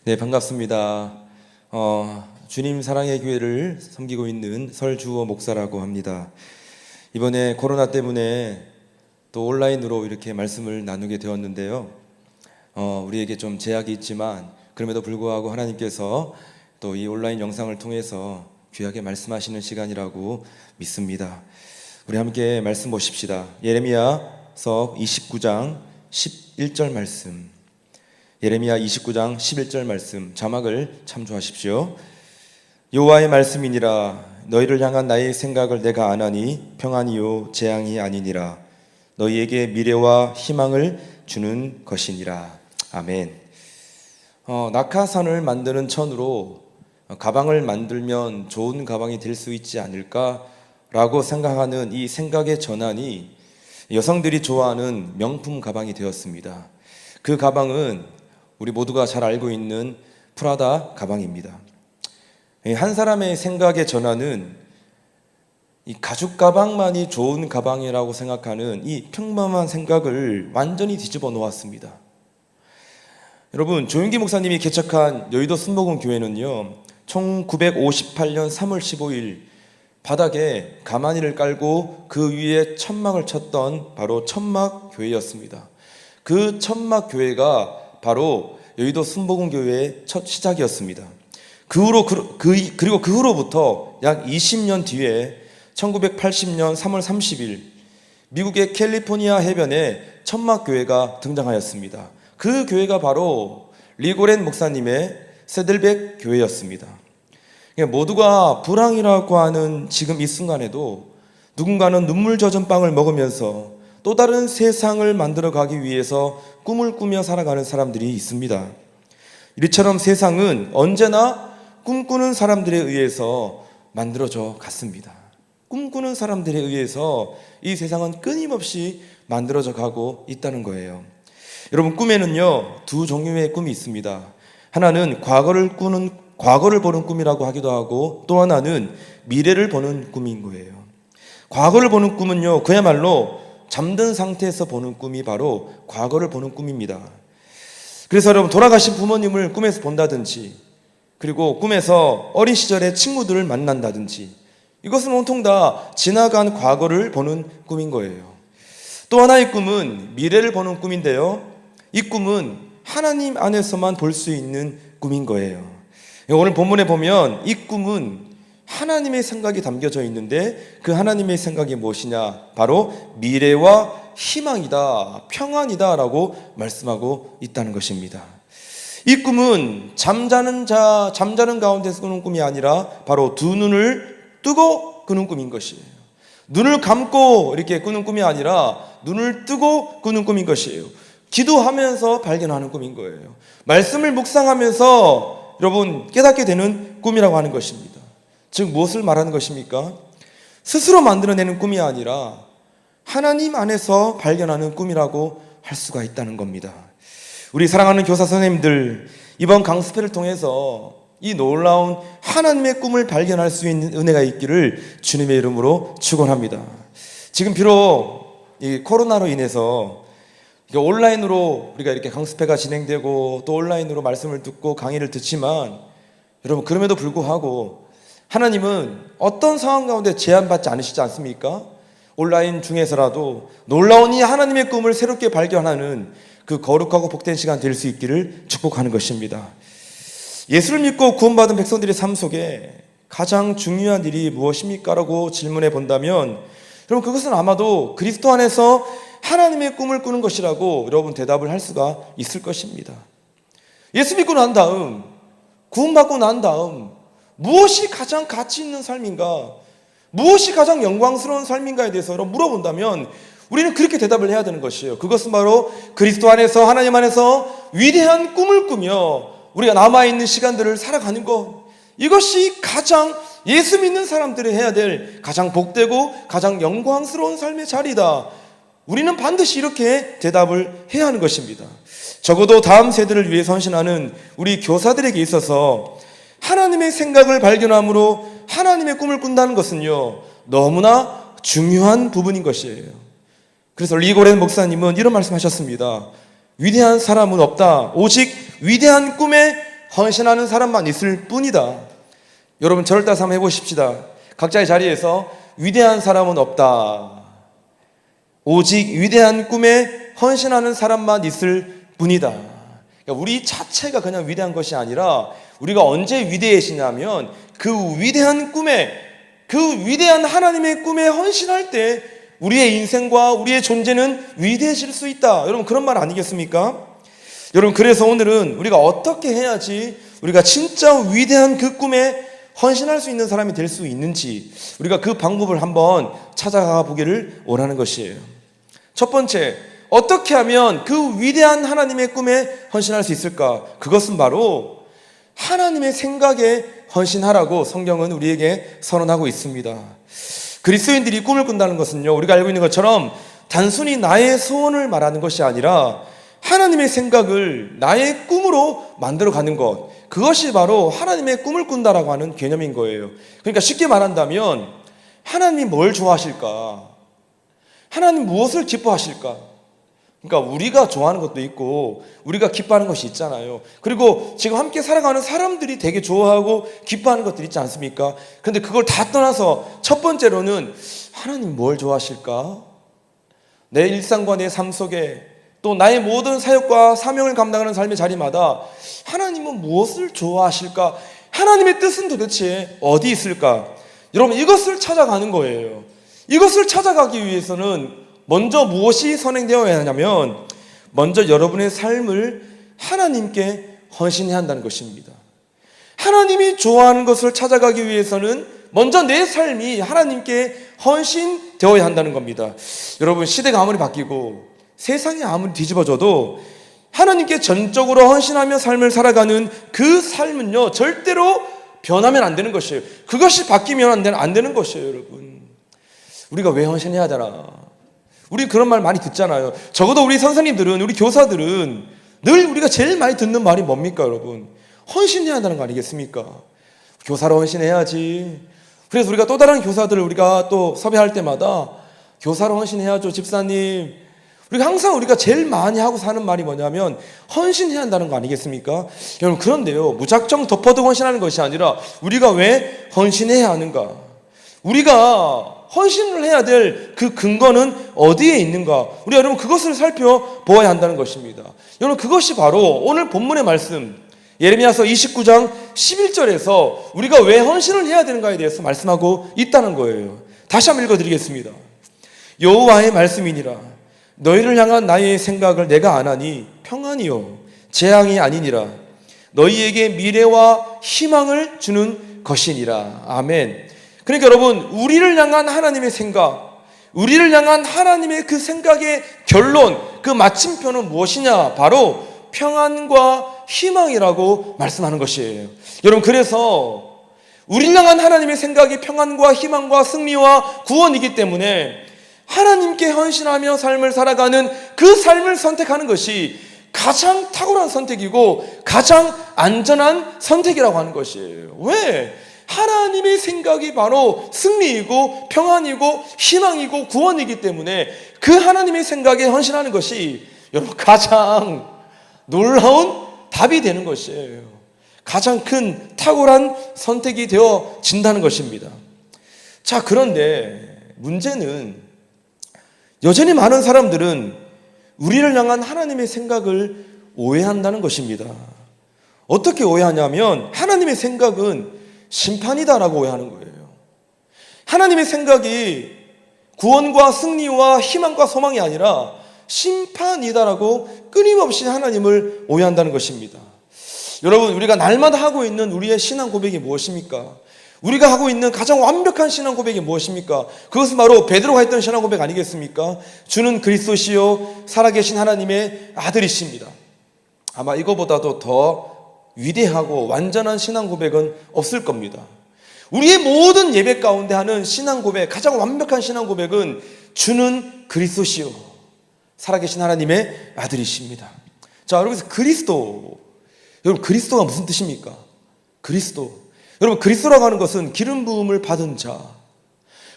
네, 반갑습니다. 주님 사랑의 교회를 섬기고 있는 설주호 목사라고 합니다. 이번에 코로나 때문에 또 온라인으로 이렇게 말씀을 나누게 되었는데요. 우리에게 좀 제약이 있지만 그럼에도 불구하고 하나님께서 또 이 온라인 영상을 통해서 귀하게 말씀하시는 시간이라고 믿습니다. 우리 함께 말씀 보십시다. 예레미야서 29장 11절 말씀. 예레미야 29장 11절 말씀, 자막을 참조하십시오. 여호와의 말씀이니라. 너희를 향한 나의 생각을 내가 아나니 평안이요 재앙이 아니니라. 너희에게 미래와 희망을 주는 것이니라. 아멘. 낙하산을 만드는 천으로 가방을 만들면 좋은 가방이 될 수 있지 않을까라고 생각하는 이 생각의 전환이 여성들이 좋아하는 명품 가방이 되었습니다. 그 가방은 우리 모두가 잘 알고 있는 프라다 가방입니다. 한 사람의 생각의 전환은 이 가죽 가방만이 좋은 가방이라고 생각하는 이 평범한 생각을 완전히 뒤집어 놓았습니다. 여러분, 조윤기 목사님이 개척한 여의도 순복음 교회는요, 1958년 3월 15일 바닥에 가마니를 깔고 그 위에 천막을 쳤던 바로 천막교회였습니다. 그 천막교회가 바로 여의도 순복음교회의 첫 시작이었습니다. 그리고 그 후로부터 약 20년 뒤에 1980년 3월 30일 미국의 캘리포니아 해변에 천막교회가 등장하였습니다. 그 교회가 바로 리고렌 목사님의 세들백 교회였습니다. 모두가 불황이라고 하는 지금 이 순간에도 누군가는 눈물 젖은 빵을 먹으면서 또 다른 세상을 만들어가기 위해서 꿈을 꾸며 살아가는 사람들이 있습니다. 이처럼 세상은 언제나 꿈꾸는 사람들에 의해서 만들어져 갔습니다. 꿈꾸는 사람들에 의해서 이 세상은 끊임없이 만들어져 가고 있다는 거예요. 여러분, 꿈에는요, 두 종류의 꿈이 있습니다. 하나는 과거를 보는 꿈이라고 하기도 하고, 또 하나는 미래를 보는 꿈인 거예요. 과거를 보는 꿈은요, 그야말로 잠든 상태에서 보는 꿈이 바로 과거를 보는 꿈입니다. 그래서 여러분, 돌아가신 부모님을 꿈에서 본다든지, 그리고 꿈에서 어린 시절의 친구들을 만난다든지, 이것은 온통 다 지나간 과거를 보는 꿈인 거예요. 또 하나의 꿈은 미래를 보는 꿈인데요, 이 꿈은 하나님 안에서만 볼 수 있는 꿈인 거예요. 오늘 본문에 보면 이 꿈은 하나님의 생각이 담겨져 있는데, 그 하나님의 생각이 무엇이냐? 바로 미래와 희망이다, 평안이다 라고 말씀하고 있다는 것입니다. 이 꿈은 잠자는 가운데서 꾸는 꿈이 아니라 바로 두 눈을 뜨고 꾸는 꿈인 것이에요. 눈을 감고 이렇게 꾸는 꿈이 아니라 눈을 뜨고 꾸는 꿈인 것이에요. 기도하면서 발견하는 꿈인 거예요. 말씀을 묵상하면서 여러분 깨닫게 되는 꿈이라고 하는 것입니다. 즉 무엇을 말하는 것입니까? 스스로 만들어내는 꿈이 아니라 하나님 안에서 발견하는 꿈이라고 할 수가 있다는 겁니다. 우리 사랑하는 교사 선생님들, 이번 강습회를 통해서 이 놀라운 하나님의 꿈을 발견할 수 있는 은혜가 있기를 주님의 이름으로 축원합니다. 지금 비록 이 코로나로 인해서 온라인으로 우리가 이렇게 강습회가 진행되고 또 온라인으로 말씀을 듣고 강의를 듣지만, 여러분 그럼에도 불구하고 하나님은 어떤 상황 가운데 제한받지 않으시지 않습니까? 온라인 중에서라도 놀라운 이 하나님의 꿈을 새롭게 발견하는 그 거룩하고 복된 시간 될 수 있기를 축복하는 것입니다. 예수를 믿고 구원받은 백성들의 삶 속에 가장 중요한 일이 무엇입니까? 라고 질문해 본다면, 여러분 그것은 아마도 그리스도 안에서 하나님의 꿈을 꾸는 것이라고 여러분 대답을 할 수가 있을 것입니다. 예수 믿고 난 다음, 구원받고 난 다음 무엇이 가장 가치 있는 삶인가, 무엇이 가장 영광스러운 삶인가에 대해서 여러분 물어본다면 우리는 그렇게 대답을 해야 되는 것이에요. 그것은 바로 그리스도 안에서, 하나님 안에서 위대한 꿈을 꾸며 우리가 남아있는 시간들을 살아가는 것, 이것이 가장 예수 믿는 사람들이 해야 될 가장 복되고 가장 영광스러운 삶의 자리다. 우리는 반드시 이렇게 대답을 해야 하는 것입니다. 적어도 다음 세대를 위해 헌신하는 우리 교사들에게 있어서 하나님의 생각을 발견함으로 하나님의 꿈을 꾼다는 것은요, 너무나 중요한 부분인 것이에요. 그래서 리고렌 목사님은 이런 말씀하셨습니다. 위대한 사람은 없다. 오직 위대한 꿈에 헌신하는 사람만 있을 뿐이다. 여러분 저를 따라서 한번 해보십시다. 각자의 자리에서 위대한 사람은 없다. 오직 위대한 꿈에 헌신하는 사람만 있을 뿐이다. 그러니까 우리 자체가 그냥 위대한 것이 아니라 우리가 언제 위대해지냐면 그 위대한 꿈에, 그 위대한 하나님의 꿈에 헌신할 때 우리의 인생과 우리의 존재는 위대해질 수 있다. 여러분 그런 말 아니겠습니까? 여러분 그래서 오늘은 우리가 어떻게 해야지 우리가 진짜 위대한 그 꿈에 헌신할 수 있는 사람이 될 수 있는지 우리가 그 방법을 한번 찾아가 보기를 원하는 것이에요. 첫 번째, 어떻게 하면 그 위대한 하나님의 꿈에 헌신할 수 있을까? 그것은 바로 하나님의 생각에 헌신하라고 성경은 우리에게 선언하고 있습니다. 그리스도인들이 꿈을 꾼다는 것은요, 우리가 알고 있는 것처럼 단순히 나의 소원을 말하는 것이 아니라 하나님의 생각을 나의 꿈으로 만들어가는 것, 그것이 바로 하나님의 꿈을 꾼다라고 하는 개념인 거예요. 그러니까 쉽게 말한다면 하나님이 뭘 좋아하실까? 하나님 무엇을 기뻐하실까? 그러니까 우리가 좋아하는 것도 있고 우리가 기뻐하는 것이 있잖아요. 그리고 지금 함께 살아가는 사람들이 되게 좋아하고 기뻐하는 것들이 있지 않습니까? 근데 그걸 다 떠나서 첫 번째로는 하나님 뭘 좋아하실까? 내 일상과 내 삶 속에 또 나의 모든 사역과 사명을 감당하는 삶의 자리마다 하나님은 무엇을 좋아하실까? 하나님의 뜻은 도대체 어디 있을까? 여러분 이것을 찾아가는 거예요. 이것을 찾아가기 위해서는 먼저 무엇이 선행되어야 하냐면 먼저 여러분의 삶을 하나님께 헌신해야 한다는 것입니다. 하나님이 좋아하는 것을 찾아가기 위해서는 먼저 내 삶이 하나님께 헌신되어야 한다는 겁니다. 여러분 시대가 아무리 바뀌고 세상이 아무리 뒤집어져도 하나님께 전적으로 헌신하며 삶을 살아가는 그 삶은요 절대로 변하면 안 되는 것이에요. 그것이 바뀌면 안 되는 것이에요. 여러분 우리가 왜 헌신해야 되나? 우리 그런 말 많이 듣잖아요. 적어도 우리 선생님들은, 우리 교사들은 늘 우리가 제일 많이 듣는 말이 뭡니까 여러분? 헌신해야 한다는 거 아니겠습니까? 교사로 헌신해야지. 그래서 우리가 또 다른 교사들을 우리가 또 섭외할 때마다 교사로 헌신해야죠 집사님. 우리가 제일 많이 하고 사는 말이 뭐냐면 헌신해야 한다는 거 아니겠습니까? 여러분 그런데요 무작정 덮어두고 헌신하는 것이 아니라 우리가 왜 헌신해야 하는가? 우리가 헌신을 해야 될 그 근거는 어디에 있는가? 우리 여러분 그것을 살펴보아야 한다는 것입니다. 여러분 그것이 바로 오늘 본문의 말씀 예레미야서 29장 11절에서 우리가 왜 헌신을 해야 되는가에 대해서 말씀하고 있다는 거예요. 다시 한번 읽어드리겠습니다. 여호와의 말씀이니라 너희를 향한 나의 생각을 내가 아나니 평안이요 재앙이 아니니라 너희에게 미래와 희망을 주는 것이니라. 아멘. 그러니까 여러분 우리를 향한 하나님의 생각, 우리를 향한 하나님의 그 생각의 결론, 그 마침표는 무엇이냐? 바로 평안과 희망이라고 말씀하는 것이에요. 여러분 그래서 우리를 향한 하나님의 생각이 평안과 희망과 승리와 구원이기 때문에 하나님께 헌신하며 삶을 살아가는 그 삶을 선택하는 것이 가장 탁월한 선택이고 가장 안전한 선택이라고 하는 것이에요. 왜? 하나님의 생각이 바로 승리이고 평안이고 희망이고 구원이기 때문에 그 하나님의 생각에 헌신하는 것이 여러분 가장 놀라운 답이 되는 것이에요. 가장 큰 탁월한 선택이 되어진다는 것입니다. 자, 그런데 문제는 여전히 많은 사람들은 우리를 향한 하나님의 생각을 오해한다는 것입니다. 어떻게 오해하냐면 하나님의 생각은 심판이다라고 오해하는 거예요. 하나님의 생각이 구원과 승리와 희망과 소망이 아니라 심판이다라고 끊임없이 하나님을 오해한다는 것입니다. 여러분 우리가 날마다 하고 있는 우리의 신앙 고백이 무엇입니까? 우리가 하고 있는 가장 완벽한 신앙 고백이 무엇입니까? 그것은 바로 베드로가 했던 신앙 고백 아니겠습니까? 주는 그리스도시요 살아계신 하나님의 아들이십니다. 아마 이거보다도 더 위대하고 완전한 신앙 고백은 없을 겁니다. 우리의 모든 예배 가운데 하는 신앙 고백, 가장 완벽한 신앙 고백은 주는 그리스도시요 살아계신 하나님의 아들이십니다. 자, 여러분 그리스도, 여러분 그리스도가 무슨 뜻입니까? 그리스도. 여러분 그리스도라고 하는 것은 기름 부음을 받은 자.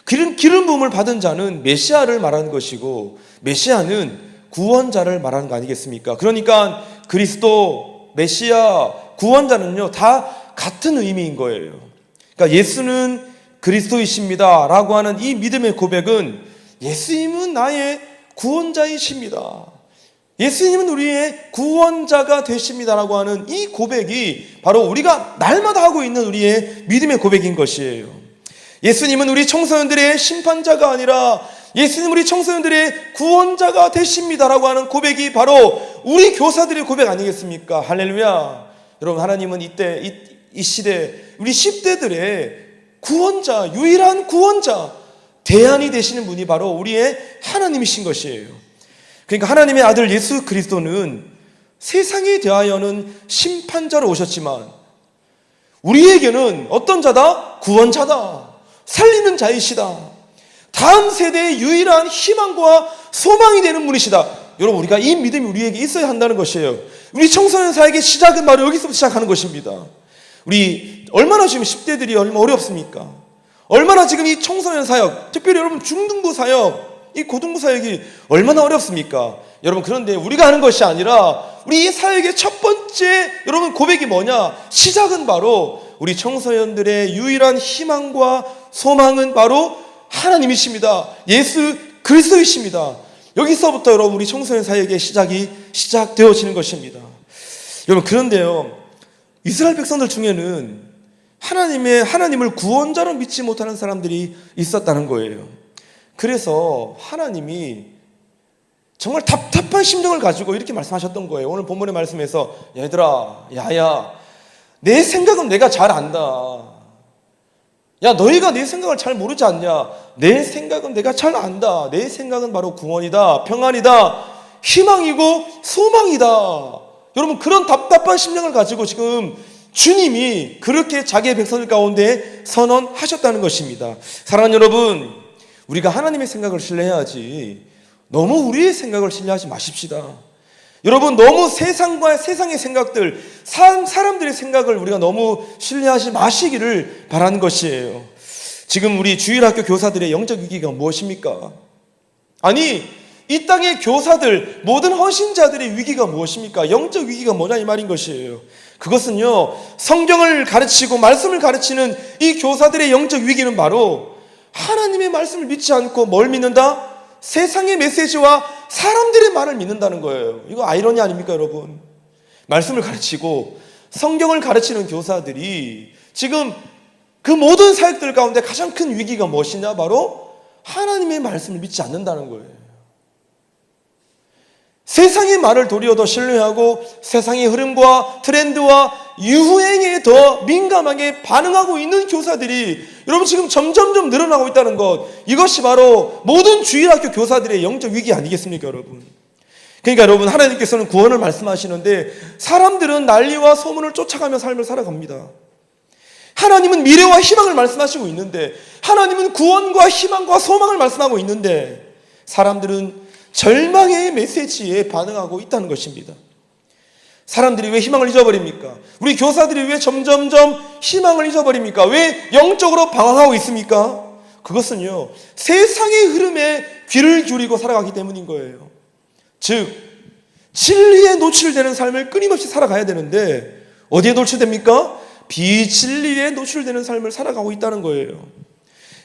기름 부음을 받은 자는 메시아를 말하는 것이고 메시아는 구원자를 말하는 거 아니겠습니까? 그러니까 그리스도, 메시아, 구원자는요 다 같은 의미인 거예요. 그러니까 예수는 그리스도이십니다 라고 하는 이 믿음의 고백은 예수님은 나의 구원자이십니다, 예수님은 우리의 구원자가 되십니다라고 하는 이 고백이 바로 우리가 날마다 하고 있는 우리의 믿음의 고백인 것이에요. 예수님은 우리 청소년들의 심판자가 아니라 예수님 우리 청소년들의 구원자가 되십니다라고 하는 고백이 바로 우리 교사들의 고백 아니겠습니까? 할렐루야. 여러분, 하나님은 이 시대 우리 10대들의 구원자, 유일한 구원자, 대안이 되시는 분이 바로 우리의 하나님이신 것이에요. 그러니까 하나님의 아들 예수 그리스도는 세상에 대하여는 심판자로 오셨지만 우리에게는 어떤 자다? 구원자다, 살리는 자이시다, 다음 세대의 유일한 희망과 소망이 되는 분이시다. 여러분, 우리가 이 믿음이 우리에게 있어야 한다는 것이에요. 우리 청소년 사역의 시작은 바로 여기서부터 시작하는 것입니다. 우리 얼마나 지금 10대들이 얼마나 어렵습니까? 얼마나 지금 이 청소년 사역, 특별히 여러분 중등부 사역, 이 고등부 사역이 얼마나 어렵습니까? 여러분, 그런데 우리가 하는 것이 아니라 우리 이 사역의 첫 번째 여러분 고백이 뭐냐? 시작은 바로 우리 청소년들의 유일한 희망과 소망은 바로 하나님이십니다. 예수 그리스도이십니다. 여기서부터 여러분 우리 청소년 사역의 시작이 시작되어지는 것입니다. 여러분, 그런데요, 이스라엘 백성들 중에는 하나님을 구원자로 믿지 못하는 사람들이 있었다는 거예요. 그래서 하나님이 정말 답답한 심정을 가지고 이렇게 말씀하셨던 거예요. 오늘 본문의 말씀에서 얘들아, 야야, 내 생각은 내가 잘 안다. 야, 너희가 내 생각을 잘 모르지 않냐? 내 생각은 내가 잘 안다. 내 생각은 바로 구원이다, 평안이다, 희망이고 소망이다. 여러분, 그런 답답한 심정을 가지고 지금 주님이 그렇게 자기의 백성들 가운데 선언하셨다는 것입니다. 사랑하는 여러분, 우리가 하나님의 생각을 신뢰해야지 너무 우리의 생각을 신뢰하지 마십시다. 여러분, 너무 세상의 생각들, 사람들의 생각을 우리가 너무 신뢰하지 마시기를 바라는 것이에요. 지금 우리 주일학교 교사들의 영적 위기가 무엇입니까? 아니, 이 땅의 교사들, 모든 헌신자들의 위기가 무엇입니까? 영적 위기가 뭐냐 이 말인 것이에요. 그것은요, 성경을 가르치고 말씀을 가르치는 이 교사들의 영적 위기는 바로 하나님의 말씀을 믿지 않고 뭘 믿는다? 세상의 메시지와 사람들의 말을 믿는다는 거예요. 이거 아이러니 아닙니까, 여러분? 말씀을 가르치고 성경을 가르치는 교사들이 지금 그 모든 사역들 가운데 가장 큰 위기가 무엇이냐? 바로 하나님의 말씀을 믿지 않는다는 거예요. 세상의 말을 도리어 더 신뢰하고 세상의 흐름과 트렌드와 유행에 더 민감하게 반응하고 있는 교사들이 여러분 지금 점점점 늘어나고 있다는 것, 이것이 바로 모든 주일학교 교사들의 영적 위기 아니겠습니까, 여러분? 그러니까 여러분, 하나님께서는 구원을 말씀하시는데 사람들은 난리와 소문을 쫓아가며 삶을 살아갑니다. 하나님은 미래와 희망을 말씀하시고 있는데, 하나님은 구원과 희망과 소망을 말씀하고 있는데 사람들은 절망의 메시지에 반응하고 있다는 것입니다. 사람들이 왜 희망을 잊어버립니까? 우리 교사들이 왜 점점점 희망을 잊어버립니까? 왜 영적으로 방황하고 있습니까? 그것은요, 세상의 흐름에 귀를 기울이고 살아가기 때문인 거예요. 즉, 진리에 노출되는 삶을 끊임없이 살아가야 되는데 어디에 노출됩니까? 비진리에 노출되는 삶을 살아가고 있다는 거예요.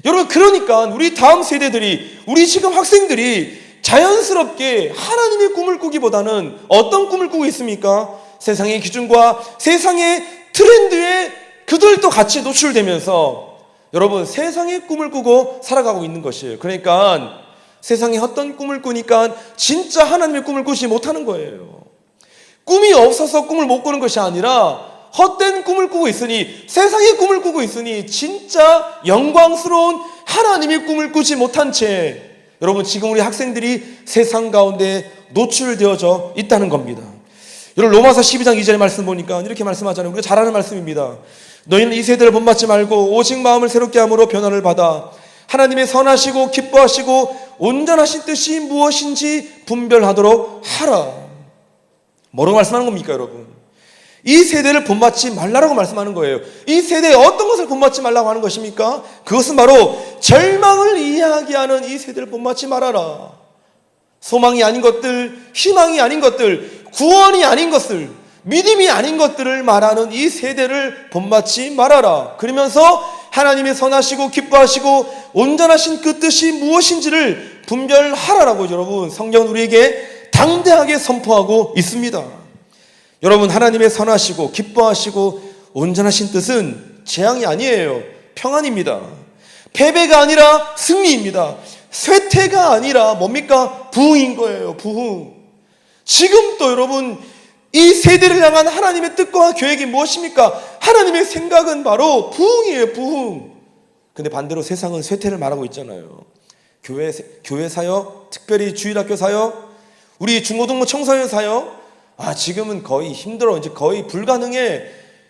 여러분, 그러니까 우리 다음 세대들이, 우리 지금 학생들이 자연스럽게 하나님의 꿈을 꾸기보다는 어떤 꿈을 꾸고 있습니까? 세상의 기준과 세상의 트렌드에 그들도 같이 노출되면서 여러분 세상의 꿈을 꾸고 살아가고 있는 것이에요. 그러니까 세상에 어떤 꿈을 꾸니까 진짜 하나님의 꿈을 꾸지 못하는 거예요. 꿈이 없어서 꿈을 못 꾸는 것이 아니라 헛된 꿈을 꾸고 있으니, 세상의 꿈을 꾸고 있으니 진짜 영광스러운 하나님의 꿈을 꾸지 못한 채 여러분 지금 우리 학생들이 세상 가운데 노출되어져 있다는 겁니다. 여러분, 로마서 12장 2절의 말씀 보니까 이렇게 말씀하잖아요. 우리가 잘 아는 말씀입니다. 너희는 이 세대를 본받지 말고 오직 마음을 새롭게 함으로 변화를 받아 하나님의 선하시고 기뻐하시고 온전하신 뜻이 무엇인지 분별하도록 하라. 뭐라고 말씀하는 겁니까, 여러분? 이 세대를 본받지 말라고 말씀하는 거예요. 이 세대에 어떤 것을 본받지 말라고 하는 것입니까? 그것은 바로 절망을 이야기하는 이 세대를 본받지 말아라. 소망이 아닌 것들, 희망이 아닌 것들, 구원이 아닌 것을, 믿음이 아닌 것들을 말하는 이 세대를 본받지 말아라. 그러면서 하나님의 선하시고 기뻐하시고 온전하신 그 뜻이 무엇인지를 분별하라라고 여러분 성경은 우리에게 당대하게 선포하고 있습니다. 여러분, 하나님의 선하시고 기뻐하시고 온전하신 뜻은 재앙이 아니에요. 평안입니다. 패배가 아니라 승리입니다. 쇠퇴가 아니라 뭡니까? 부흥인 거예요. 부흥. 지금 또 여러분 이 세대를 향한 하나님의 뜻과 계획이 무엇입니까? 하나님의 생각은 바로 부흥이에요. 부흥. 근데 반대로 세상은 쇠퇴를 말하고 있잖아요. 교회 사역, 특별히 주일학교 사역, 우리 중고등부 청소년 사역, 지금은 거의 힘들어. 이제 거의 불가능해.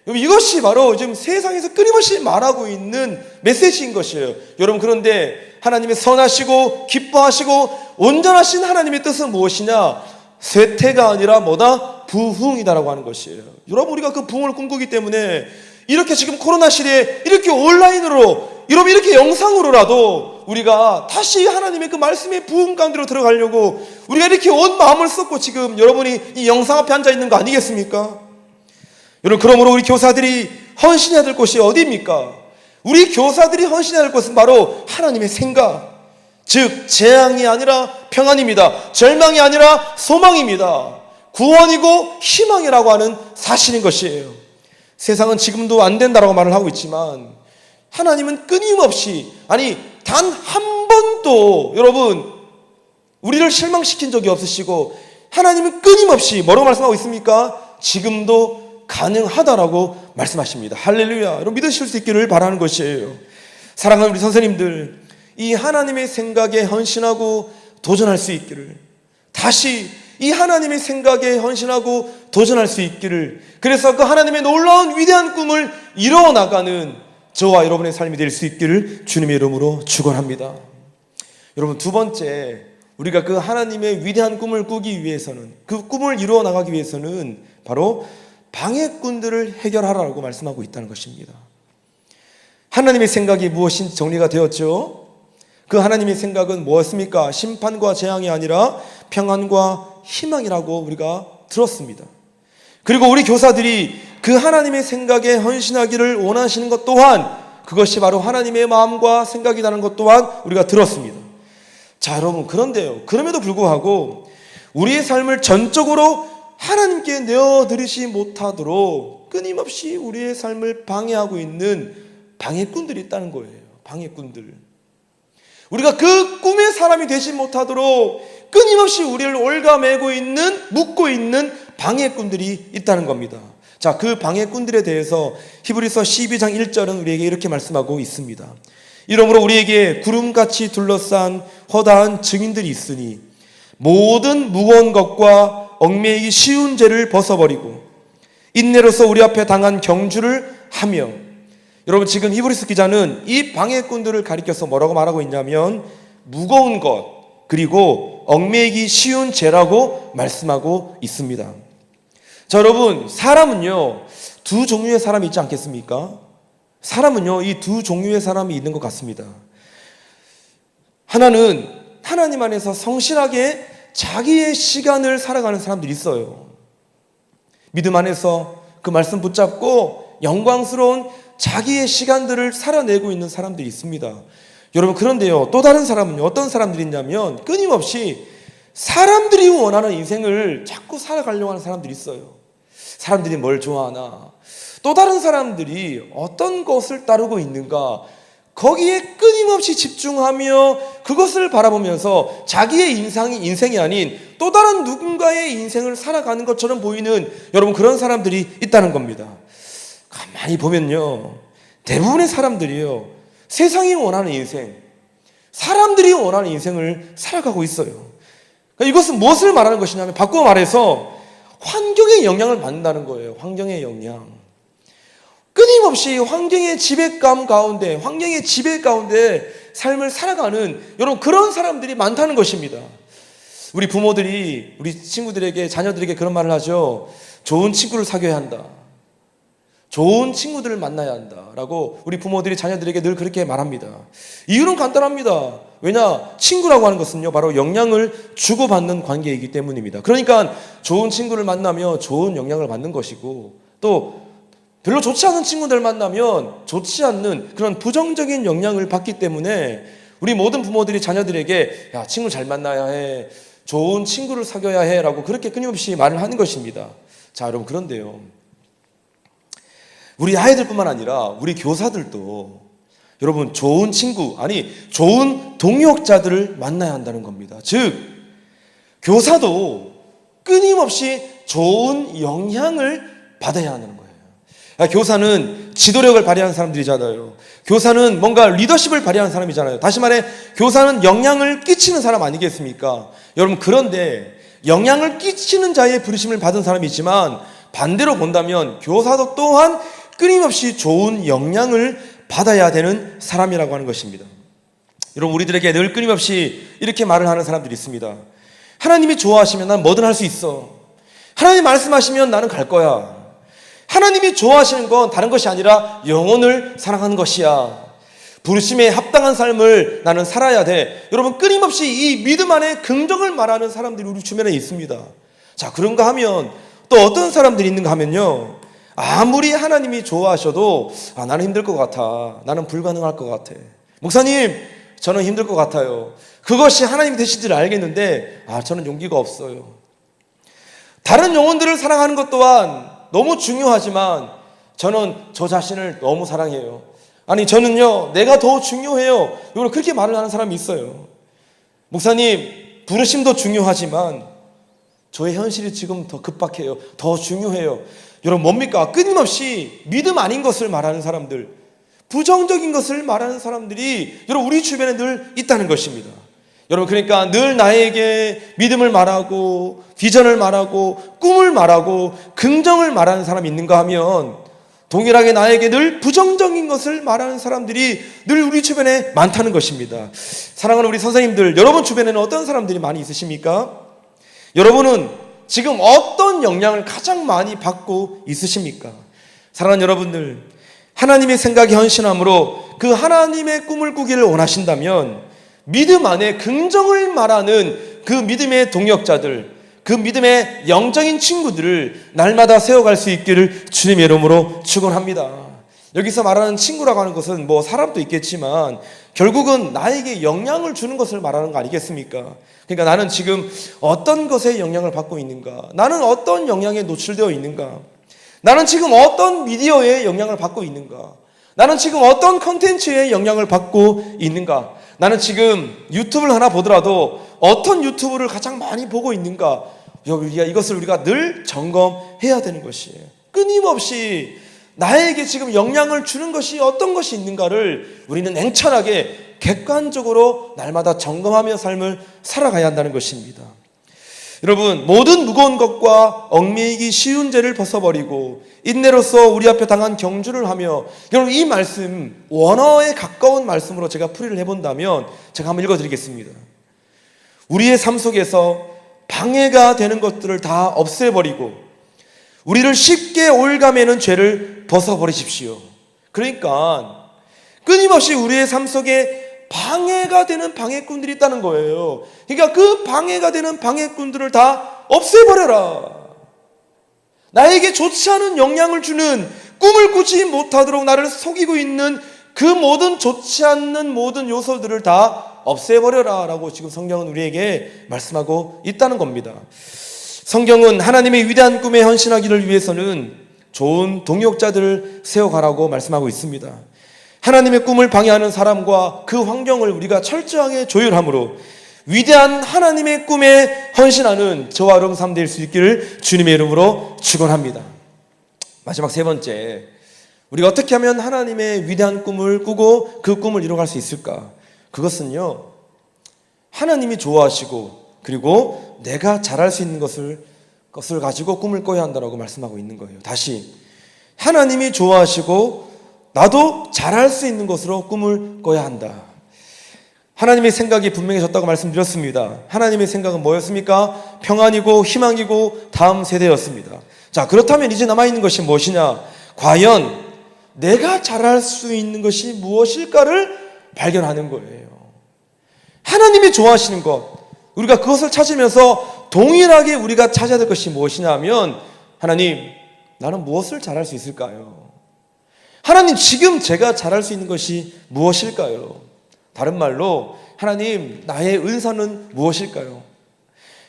이것이 바로 지금 세상에서 끊임없이 말하고 있는 메시지인 것이에요. 여러분, 그런데 하나님의 선하시고 기뻐하시고 온전하신 하나님의 뜻은 무엇이냐? 쇠퇴가 아니라 뭐다? 부흥이다라고 하는 것이에요. 여러분, 우리가 그 부흥을 꿈꾸기 때문에 이렇게 지금 코로나 시대에 이렇게 온라인으로, 여러분 이렇게 영상으로라도 우리가 다시 하나님의 그 말씀의 부흥 가운데로 들어가려고 우리가 이렇게 온 마음을 쏟고 지금 여러분이 이 영상 앞에 앉아 있는 거 아니겠습니까? 여러분, 그러므로 우리 교사들이 헌신해야 될 곳이 어디입니까? 우리 교사들이 헌신해야 될 곳은 바로 하나님의 생각, 즉 재앙이 아니라 평안입니다. 절망이 아니라 소망입니다. 구원이고 희망이라고 하는 사실인 것이에요. 세상은 지금도 안 된다라고 말을 하고 있지만 하나님은 끊임없이, 단 한 번도 여러분 우리를 실망시킨 적이 없으시고 하나님은 끊임없이 뭐라고 말씀하고 있습니까? 지금도 가능하다라고 말씀하십니다. 할렐루야. 여러분, 믿으실 수 있기를 바라는 것이에요. 사랑하는 우리 선생님들, 이 하나님의 생각에 헌신하고 도전할 수 있기를, 다시 이 하나님의 생각에 헌신하고 도전할 수 있기를, 그래서 그 하나님의 놀라운 위대한 꿈을 이뤄나가는 저와 여러분의 삶이 될 수 있기를 주님의 이름으로 축원합니다. 여러분, 두 번째, 우리가 그 하나님의 위대한 꿈을 꾸기 위해서는, 그 꿈을 이루어나가기 위해서는 바로 방해꾼들을 해결하라고 말씀하고 있다는 것입니다. 하나님의 생각이 무엇인지 정리가 되었죠. 그 하나님의 생각은 무엇입니까? 심판과 재앙이 아니라 평안과 희망이라고 우리가 들었습니다. 그리고 우리 교사들이 그 하나님의 생각에 헌신하기를 원하시는 것 또한 그것이 바로 하나님의 마음과 생각이라는 것 또한 우리가 들었습니다. 자, 여러분, 그런데요, 그럼에도 불구하고 우리의 삶을 전적으로 하나님께 내어드리지 못하도록 끊임없이 우리의 삶을 방해하고 있는 방해꾼들이 있다는 거예요. 방해꾼들. 우리가 그 꿈의 사람이 되지 못하도록 끊임없이 우리를 올가매고 있는, 묶고 있는 방해꾼들이 있다는 겁니다. 자, 그 방해꾼들에 대해서 히브리서 12장 1절은 우리에게 이렇게 말씀하고 있습니다. 이러므로 우리에게 구름같이 둘러싼 허다한 증인들이 있으니 모든 무거운 것과 얽매이기 쉬운 죄를 벗어버리고 인내로서 우리 앞에 당한 경주를 하며, 여러분, 지금 히브리서 기자는 이 방해꾼들을 가리켜서 뭐라고 말하고 있냐면 무거운 것 그리고 얽매이기 쉬운 죄라고 말씀하고 있습니다. 자, 여러분, 사람은요 두 종류의 사람이 있지 않겠습니까? 사람은요 이 두 종류의 사람이 있는 것 같습니다. 하나는 하나님 안에서 성실하게 자기의 시간을 살아가는 사람들이 있어요. 믿음 안에서 그 말씀 붙잡고 영광스러운 자기의 시간들을 살아내고 있는 사람들이 있습니다. 여러분, 그런데요, 또 다른 사람은요, 어떤 사람들이 있냐면 끊임없이 사람들이 원하는 인생을 자꾸 살아가려고 하는 사람들이 있어요. 사람들이 뭘 좋아하나, 또 다른 사람들이 어떤 것을 따르고 있는가, 거기에 끊임없이 집중하며 그것을 바라보면서 자기의 인생이 아닌 또 다른 누군가의 인생을 살아가는 것처럼 보이는, 여러분, 그런 사람들이 있다는 겁니다. 가만히 보면요, 대부분의 사람들이요 세상이 원하는 인생, 사람들이 원하는 인생을 살아가고 있어요. 그러니까 이것은 무엇을 말하는 것이냐면, 바꾸어 말해서 환경의 영향을 받는다는 거예요. 환경의 영향. 끊임없이 환경의 지배감 가운데, 환경의 지배 가운데 삶을 살아가는, 여러분, 그런 사람들이 많다는 것입니다. 우리 부모들이 우리 친구들에게, 자녀들에게 그런 말을 하죠. 좋은 친구를 사귀어야 한다, 좋은 친구들을 만나야 한다라고 우리 부모들이 자녀들에게 늘 그렇게 말합니다. 이유는 간단합니다. 왜냐? 친구라고 하는 것은요, 바로 영향을 주고받는 관계이기 때문입니다. 그러니까 좋은 친구를 만나면 좋은 영향을 받는 것이고, 또 별로 좋지 않은 친구들 만나면 좋지 않는 그런 부정적인 영향을 받기 때문에 우리 모든 부모들이 자녀들에게 야, 친구 잘 만나야 해, 좋은 친구를 사귀어야 해 라고 그렇게 끊임없이 말을 하는 것입니다. 자, 여러분, 그런데요, 우리 아이들뿐만 아니라 우리 교사들도 여러분 좋은 친구, 아니 좋은 동역자들을 만나야 한다는 겁니다. 즉 교사도 끊임없이 좋은 영향을 받아야 하는 거예요. 교사는 지도력을 발휘하는 사람들이잖아요. 교사는 뭔가 리더십을 발휘하는 사람이잖아요. 다시 말해 교사는 영향을 끼치는 사람 아니겠습니까? 여러분, 그런데 영향을 끼치는 자의 부르심을 받은 사람이지만 반대로 본다면 교사도 또한 끊임없이 좋은 영향을 받아야 되는 사람이라고 하는 것입니다. 여러분, 우리들에게 늘 끊임없이 이렇게 말을 하는 사람들이 있습니다. 하나님이 좋아하시면 난 뭐든 할 수 있어. 하나님 말씀하시면 나는 갈 거야. 하나님이 좋아하시는 건 다른 것이 아니라 영혼을 사랑하는 것이야. 부르심에 합당한 삶을 나는 살아야 돼. 여러분, 끊임없이 이 믿음 안에 긍정을 말하는 사람들이 우리 주변에 있습니다. 자, 그런가 하면 또 어떤 사람들이 있는가 하면요, 아무리 하나님이 좋아하셔도 나는 힘들 것 같아, 나는 불가능할 것 같아, 목사님 저는 힘들 것 같아요. 그것이 하나님이 되신지를 알겠는데 저는 용기가 없어요. 다른 영혼들을 사랑하는 것 또한 너무 중요하지만 저는 저 자신을 너무 사랑해요. 아니, 저는요 내가 더 중요해요. 이걸 그렇게 말을 하는 사람이 있어요. 목사님, 부르심도 중요하지만 저의 현실이 지금 더 급박해요, 더 중요해요. 여러분, 뭡니까? 끊임없이 믿음 아닌 것을 말하는 사람들, 부정적인 것을 말하는 사람들이 여러분 우리 주변에 늘 있다는 것입니다. 여러분, 그러니까 늘 나에게 믿음을 말하고 비전을 말하고 꿈을 말하고 긍정을 말하는 사람이 있는가 하면 동일하게 나에게 늘 부정적인 것을 말하는 사람들이 늘 우리 주변에 많다는 것입니다. 사랑하는 우리 선생님들, 여러분 주변에는 어떤 사람들이 많이 있으십니까? 여러분은 지금 어떤 영향을 가장 많이 받고 있으십니까? 사랑하는 여러분들, 하나님의 생각이 헌신함으로 그 하나님의 꿈을 꾸기를 원하신다면 믿음 안에 긍정을 말하는 그 믿음의 동역자들, 그 믿음의 영적인 친구들을 날마다 세워갈 수 있기를 주님의 이름으로 축원합니다. 여기서 말하는 친구라고 하는 것은 뭐 사람도 있겠지만 결국은 나에게 영향을 주는 것을 말하는 거 아니겠습니까? 그러니까 나는 지금 어떤 것에 영향을 받고 있는가? 나는 어떤 영향에 노출되어 있는가? 나는 지금 어떤 미디어에 영향을 받고 있는가? 나는 지금 어떤 컨텐츠에 영향을 받고 있는가? 나는 지금 유튜브를 하나 보더라도 어떤 유튜브를 가장 많이 보고 있는가? 이것을 우리가 늘 점검해야 되는 것이에요. 끊임없이 나에게 지금 영향을 주는 것이 어떤 것이 있는가를 우리는 냉철하게 객관적으로 날마다 점검하며 삶을 살아가야 한다는 것입니다. 여러분, 모든 무거운 것과 얽매이기 쉬운 죄를 벗어버리고 인내로서 우리 앞에 당한 경주를 하며, 여러분 이 말씀 원어에 가까운 말씀으로 제가 풀이를 해본다면 제가 한번 읽어드리겠습니다. 우리의 삶 속에서 방해가 되는 것들을 다 없애버리고 우리를 쉽게 올가매는 죄를 벗어버리십시오. 그러니까 끊임없이 우리의 삶 속에 방해가 되는 방해꾼들이 있다는 거예요. 그러니까 그 방해가 되는 방해꾼들을 다 없애버려라. 나에게 좋지 않은 영향을 주는, 꿈을 꾸지 못하도록 나를 속이고 있는 그 모든 좋지 않는 모든 요소들을 다 없애버려라 라고 지금 성경은 우리에게 말씀하고 있다는 겁니다. 성경은 하나님의 위대한 꿈에 헌신하기를 위해서는 좋은 동역자들을 세워가라고 말씀하고 있습니다. 하나님의 꿈을 방해하는 사람과 그 환경을 우리가 철저하게 조율함으로 위대한 하나님의 꿈에 헌신하는 저와 여러분 삶 될 수 있기를 주님의 이름으로 축원합니다. 마지막 세 번째, 우리가 어떻게 하면 하나님의 위대한 꿈을 꾸고 그 꿈을 이뤄갈 수 있을까? 그것은요, 하나님이 좋아하시고 그리고 내가 잘할 수 있는 것을 가지고 꿈을 꿔야 한다고 말씀하고 있는 거예요. 다시, 하나님이 좋아하시고 나도 잘할 수 있는 것으로 꿈을 꿔야 한다. 하나님의 생각이 분명해졌다고 말씀드렸습니다. 하나님의 생각은 뭐였습니까? 평안이고 희망이고 다음 세대였습니다. 자, 그렇다면 이제 남아있는 것이 무엇이냐? 과연 내가 잘할 수 있는 것이 무엇일까를 발견하는 거예요. 하나님이 좋아하시는 것, 우리가 그것을 찾으면서 동일하게 우리가 찾아야 될 것이 무엇이냐 하면, 하나님, 나는 무엇을 잘할 수 있을까요? 하나님, 지금 제가 잘할 수 있는 것이 무엇일까요? 다른 말로, 하나님, 나의 은사는 무엇일까요?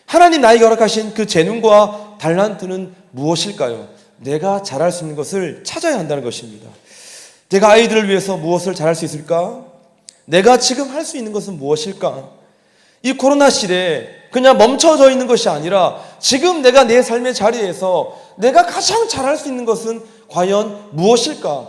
하나님, 나에게 허락하신 그 재능과 달란트는 무엇일까요? 내가 잘할 수 있는 것을 찾아야 한다는 것입니다. 내가 아이들을 위해서 무엇을 잘할 수 있을까? 내가 지금 할 수 있는 것은 무엇일까? 이 코로나 시대에 그냥 멈춰져 있는 것이 아니라 지금 내가 내 삶의 자리에서 내가 가장 잘할 수 있는 것은 과연 무엇일까?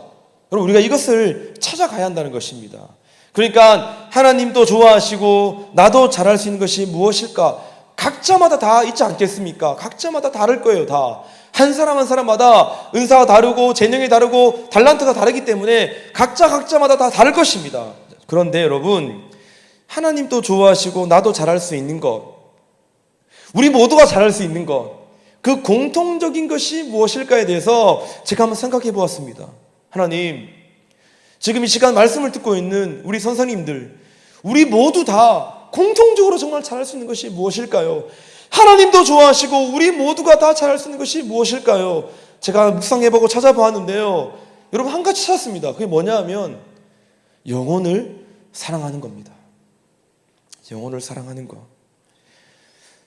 여러분, 우리가 이것을 찾아가야 한다는 것입니다. 그러니까 하나님도 좋아하시고 나도 잘할 수 있는 것이 무엇일까? 각자마다 다 있지 않겠습니까? 각자마다 다를 거예요, 다. 한 사람 한 사람마다 은사가 다르고 재능이 다르고 달란트가 다르기 때문에 각자마다 다 다를 것입니다. 그런데 여러분, 하나님도 좋아하시고 나도 잘할 수 있는 것, 우리 모두가 잘할 수 있는 것, 그 공통적인 것이 무엇일까에 대해서 제가 한번 생각해 보았습니다. 하나님, 지금 이 시간 말씀을 듣고 있는 우리 선생님들, 우리 모두 다 공통적으로 정말 잘할 수 있는 것이 무엇일까요? 하나님도 좋아하시고 우리 모두가 다 잘할 수 있는 것이 무엇일까요? 제가 묵상해보고 찾아보았는데요, 여러분, 한 가지 찾았습니다. 그게 뭐냐 하면 영혼을 사랑하는 겁니다. 영혼을 사랑하는 것.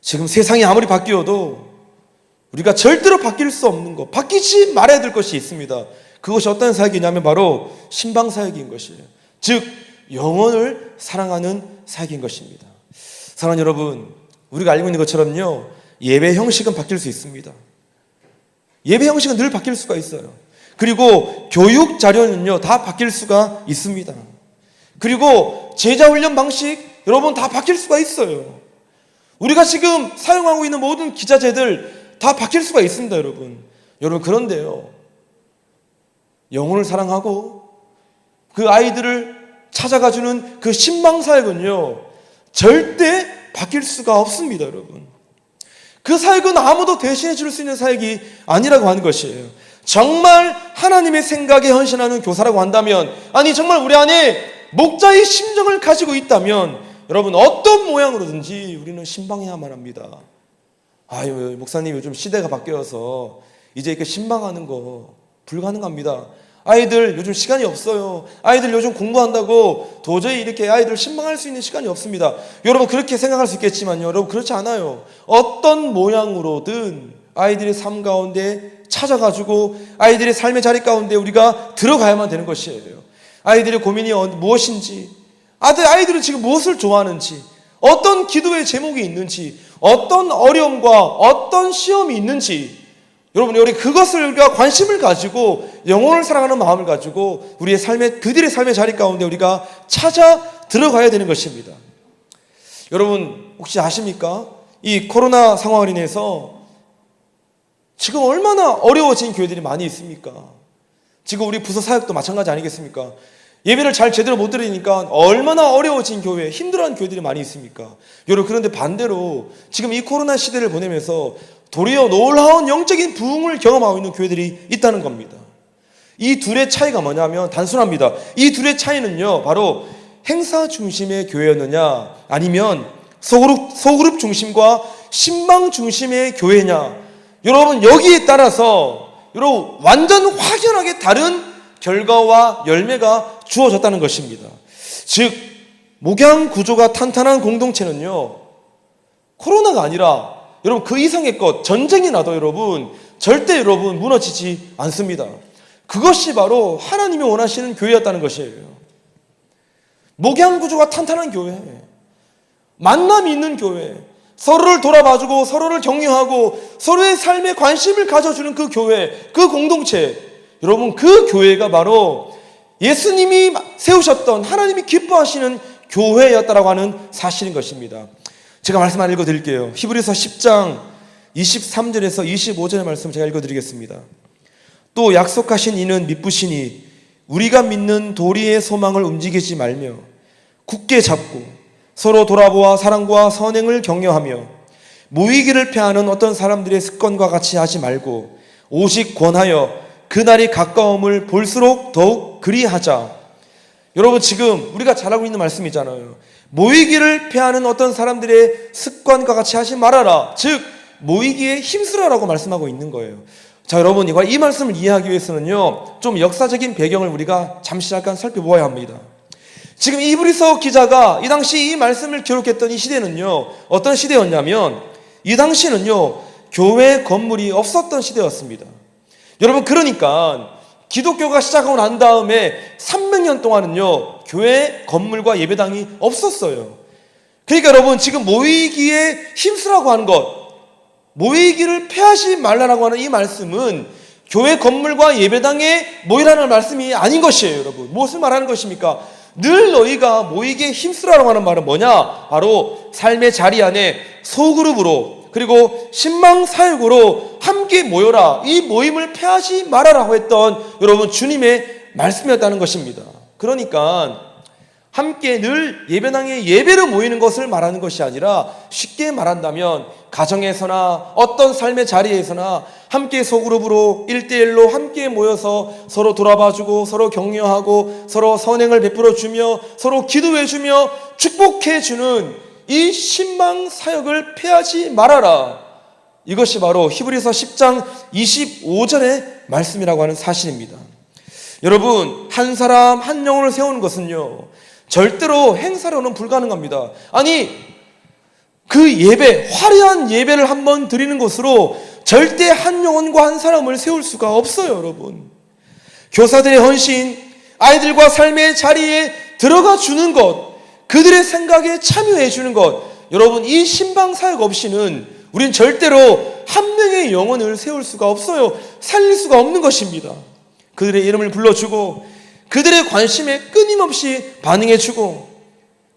지금 세상이 아무리 바뀌어도 우리가 절대로 바뀔 수 없는 것, 바뀌지 말아야 될 것이 있습니다. 그것이 어떤 사역이냐면 바로 신방사역인 것이에요. 즉 영혼을 사랑하는 사역인 것입니다. 사랑하는 여러분, 우리가 알고 있는 것처럼요, 예배 형식은 바뀔 수 있습니다. 예배 형식은 늘 바뀔 수가 있어요. 그리고 교육 자료는요, 다 바뀔 수가 있습니다. 그리고 제자 훈련 방식, 여러분, 다 바뀔 수가 있어요. 우리가 지금 사용하고 있는 모든 기자재들 다 바뀔 수가 있습니다, 여러분. 여러분, 그런데요, 영혼을 사랑하고 그 아이들을 찾아가주는 그 신방사역은요, 절대 바뀔 수가 없습니다, 여러분. 그 사역은 아무도 대신해 줄 수 있는 사역이 아니라고 하는 것이에요. 정말 하나님의 생각에 헌신하는 교사라고 한다면, 아니 정말 우리 안에 목자의 심정을 가지고 있다면, 여러분, 어떤 모양으로든지 우리는 신방해야만 합니다. 아유, 목사님, 요즘 시대가 바뀌어서 이제 이렇게 신방하는 거 불가능합니다. 아이들 요즘 시간이 없어요. 아이들 요즘 공부한다고 도저히 이렇게 아이들 신방할 수 있는 시간이 없습니다. 여러분, 그렇게 생각할 수 있겠지만요, 여러분, 그렇지 않아요. 어떤 모양으로든 아이들의 삶 가운데 찾아가지고 아이들의 삶의 자리 가운데 우리가 들어가야만 되는 것이에요. 아이들의 고민이 무엇인지, 아이들은 지금 무엇을 좋아하는지, 어떤 기도의 제목이 있는지, 어떤 어려움과 어떤 시험이 있는지, 여러분, 우리 그것을 우리가 관심을 가지고 영혼을 사랑하는 마음을 가지고 우리의 삶의, 그들의 삶의 자리 가운데 우리가 찾아 들어가야 되는 것입니다. 여러분, 혹시 아십니까? 이 코로나 상황을 인해서 지금 얼마나 어려워진 교회들이 많이 있습니까? 지금 우리 부서 사역도 마찬가지 아니겠습니까? 예배를 잘 제대로 못 드리니까 얼마나 어려워진 교회, 힘들어하는 교회들이 많이 있습니까? 여러분, 그런데 반대로 지금 이 코로나 시대를 보내면서 도리어 놀라운 영적인 부흥을 경험하고 있는 교회들이 있다는 겁니다. 이 둘의 차이가 뭐냐면 단순합니다. 이 둘의 차이는요, 바로 행사 중심의 교회였느냐, 아니면 소그룹 중심과 신방 중심의 교회냐. 여러분, 여기에 따라서 여러분 완전 확연하게 다른 결과와 열매가 주어졌다는 것입니다. 즉, 목양 구조가 탄탄한 공동체는요, 코로나가 아니라 여러분 그 이상의 것, 전쟁이 나도 여러분 절대 여러분 무너지지 않습니다. 그것이 바로 하나님이 원하시는 교회였다는 것이에요. 목양 구조가 탄탄한 교회, 만남이 있는 교회, 서로를 돌아봐주고 서로를 격려하고 서로의 삶에 관심을 가져주는 그 교회, 그 공동체, 여러분 그 교회가 바로 예수님이 세우셨던 하나님이 기뻐하시는 교회였다라고 하는 사실인 것입니다. 제가 말씀 하나 읽어드릴게요. 히브리서 10장 23절에서 25절의 말씀 제가 읽어드리겠습니다. 또 약속하신 이는 미쁘시니 우리가 믿는 도리의 소망을 움직이지 말며 굳게 잡고 서로 돌아보아 사랑과 선행을 격려하며 모이기를 패하는 어떤 사람들의 습관과 같이 하지 말고 오직 권하여 그날이 가까움을 볼수록 더욱 그리하자. 여러분, 지금 우리가 잘 알고 있는 말씀이잖아요. 모이기를 패하는 어떤 사람들의 습관과 같이 하지 말아라. 즉 모이기에 힘쓰라라고 말씀하고 있는 거예요. 자, 여러분, 이 말씀을 이해하기 위해서는요, 좀 역사적인 배경을 우리가 잠시 잠깐 살펴보아야 합니다. 지금 이브리서 기자가 이 당시 이 말씀을 기록했던 이 시대는요, 어떤 시대였냐면, 이 당시는요, 교회 건물이 없었던 시대였습니다. 여러분, 그러니까 기독교가 시작하고 난 다음에 300년 동안은요, 교회 건물과 예배당이 없었어요. 그러니까 여러분, 지금 모이기에 힘쓰라고 하는 것, 모이기를 패하지 말라라고 하는 이 말씀은 교회 건물과 예배당에 모이라는 말씀이 아닌 것이에요. 여러분, 무엇을 말하는 것입니까? 늘 너희가 모이기에 힘쓰라고 하는 말은 뭐냐? 바로 삶의 자리 안에 소그룹으로, 그리고 신망사역으로 함께 모여라. 이 모임을 패하지 말아라고 했던 여러분 주님의 말씀이었다는 것입니다. 그러니까 함께 늘 예배당에 예배로 모이는 것을 말하는 것이 아니라, 쉽게 말한다면 가정에서나 어떤 삶의 자리에서나 함께 소그룹으로 1대1로 함께 모여서 서로 돌아봐주고 서로 격려하고 서로 선행을 베풀어주며 서로 기도해주며 축복해주는 이 신방 사역을 패하지 말아라. 이것이 바로 히브리서 10장 25절의 말씀이라고 하는 사실입니다. 여러분, 한 사람 한 영혼을 세우는 것은요, 절대로 행사로는 불가능합니다. 아니, 그 예배, 화려한 예배를 한번 드리는 것으로 절대 한 영혼과 한 사람을 세울 수가 없어요. 여러분, 교사들의 헌신, 아이들과 삶의 자리에 들어가 주는 것, 그들의 생각에 참여해 주는 것, 여러분, 이 신방사역 없이는 우린 절대로 한 명의 영혼을 세울 수가 없어요. 살릴 수가 없는 것입니다. 그들의 이름을 불러주고 그들의 관심에 끊임없이 반응해주고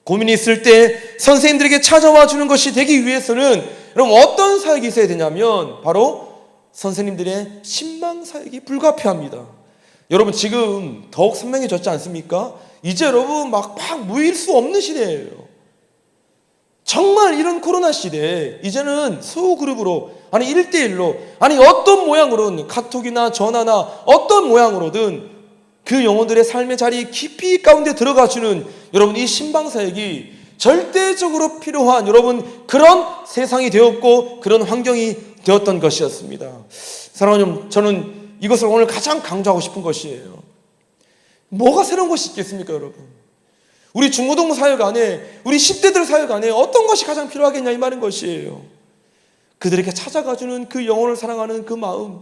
고민이 있을 때 선생님들에게 찾아와 주는 것이 되기 위해서는 여러분 어떤 사역이 있어야 되냐면 바로 선생님들의 신방사역이 불가피합니다. 여러분, 지금 더욱 선명해졌지 않습니까? 이제 여러분 막 모일 수 없는 시대예요. 정말 이런 코로나 시대에 이제는 소그룹으로, 아니 1대1로, 아니 어떤 모양으로든, 카톡이나 전화나 어떤 모양으로든 그 영혼들의 삶의 자리 깊이 가운데 들어가주는 여러분 이 신방사역이 절대적으로 필요한 여러분 그런 세상이 되었고 그런 환경이 되었던 것이었습니다. 사랑하는 여러분, 저는 이것을 오늘 가장 강조하고 싶은 것이에요. 뭐가 새로운 것이 있겠습니까, 여러분? 우리 중고등부 사역 안에, 우리 10대들 사역 안에 어떤 것이 가장 필요하겠냐 이 말인 것이에요. 그들에게 찾아가주는 그 영혼을 사랑하는 그 마음,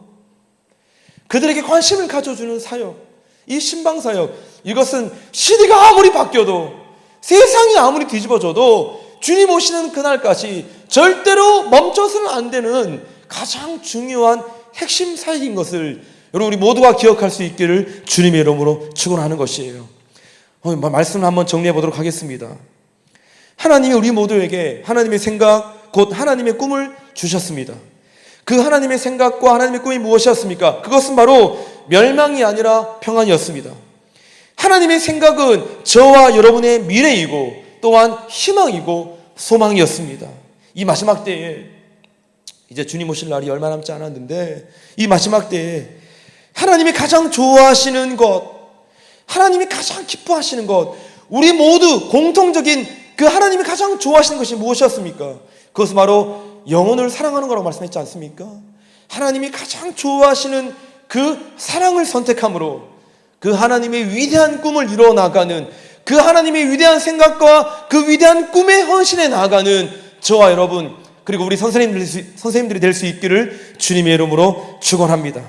그들에게 관심을 가져주는 사역, 이 신방사역, 이것은 시대가 아무리 바뀌어도, 세상이 아무리 뒤집어져도 주님 오시는 그날까지 절대로 멈춰서는 안 되는 가장 중요한 핵심 사역인 것을 여러분 우리 모두가 기억할 수 있기를 주님의 이름으로 축원하는 것이에요. 말씀을 한번 정리해 보도록 하겠습니다. 하나님이 우리 모두에게 하나님의 생각, 곧 하나님의 꿈을 주셨습니다. 그 하나님의 생각과 하나님의 꿈이 무엇이었습니까? 그것은 바로 멸망이 아니라 평안이었습니다. 하나님의 생각은 저와 여러분의 미래이고 또한 희망이고 소망이었습니다. 이 마지막 때에, 이제 주님 오실 날이 얼마 남지 않았는데 이 마지막 때에 하나님이 가장 좋아하시는 것, 하나님이 가장 기뻐하시는 것, 우리 모두 공통적인 그 하나님이 가장 좋아하시는 것이 무엇이었습니까? 그것은 바로 영혼을 사랑하는 거라고 말씀했지 않습니까? 하나님이 가장 좋아하시는 그 사랑을 선택함으로 그 하나님의 위대한 꿈을 이루어 나가는, 그 하나님의 위대한 생각과 그 위대한 꿈에 헌신해 나가는 저와 여러분, 그리고 우리 선생님들이 될 수 있기를 주님의 이름으로 축원합니다.